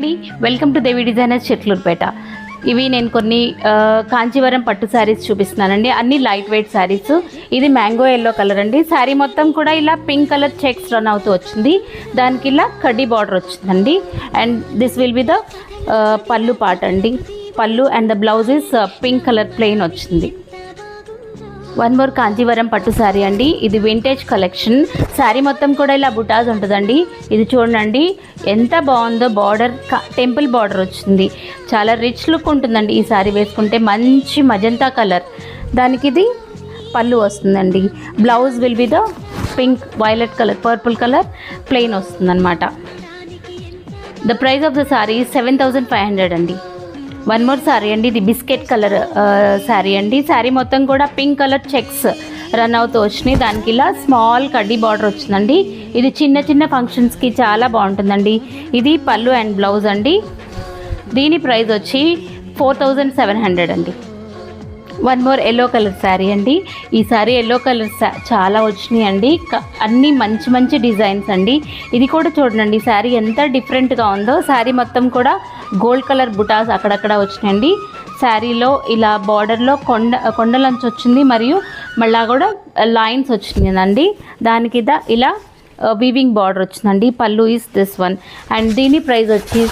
అండి, welcome to Devi designers చిట్లూరుపేట. ఇవి నేను కొన్ని కాంచీవరం పట్టు శారీస్ చూపిస్తున్నానండి. అన్ని లైట్ వెయిట్ శారీస్. ఇది మ్యాంగో ఎల్లో కలర్ అండి. శారీ మొత్తం కూడా ఇలా పింక్ కలర్ చెక్స్ రన్ అవుతూ వచ్చింది. దానికి ఇలా కడ్డీ బార్డర్ వచ్చిందండి. And this will be the పళ్ళు పార్ట్ అండి. పళ్ళు and the blouse is pink colour plain వచ్చింది. వన్ మోర్ కాంచీవరం పట్టు శారీ అండి. ఇది వింటేజ్ కలెక్షన్. శారీ మొత్తం కూడా ఇలా బుటాస్ ఉంటుందండి. ఇది చూడండి ఎంత బాగుందో. బార్డర్ టెంపుల్ బార్డర్ వచ్చింది. చాలా రిచ్ లుక్ ఉంటుందండి ఈ శారీ వేసుకుంటే. మంచి మజంతా కలర్. దానికి ఇది పళ్ళు వస్తుందండి. Blouse will be the pink violet colour purple colour plain వస్తుందన్నమాట. The price of the sari 7,500 అండి. వన్ మోర్ శారీ అండి. ఇది బిస్కెట్ కలర్ శారీ అండి. శారీ మొత్తం కూడా పింక్ కలర్ చెక్స్ రన్ అవుతూ వచ్చినాయి. దానికి ఇలా స్మాల్ కడ్డీ బార్డర్ వచ్చిందండి. ఇది చిన్న చిన్న ఫంక్షన్స్కి చాలా బాగుంటుందండి. ఇది పళ్ళు అండ్ బ్లౌజ్ అండి. దీని ప్రైస్ వచ్చి 4,700 అండి. One more yellow colour sari అండి. ఈ శారీ ఎల్లో కలర్ చాలా వచ్చినాయి అండి. అన్నీ మంచి మంచి డిజైన్స్ అండి. ఇది కూడా చూడండి శారీ ఎంత డిఫరెంట్గా ఉందో. శారీ మొత్తం కూడా గోల్డ్ కలర్ బుటాస్ అక్కడక్కడ వచ్చినాయండి. శారీలో ఇలా బార్డర్లో కొండలంచు వచ్చింది, మరియు మళ్ళా కూడా లైన్స్ వచ్చినాయండి. దానికి ఇలా వీవింగ్ బార్డర్ వచ్చిందండి. పళ్ళు ఈస్ దిస్ వన్. అండ్ దీని ప్రైస్ వచ్చి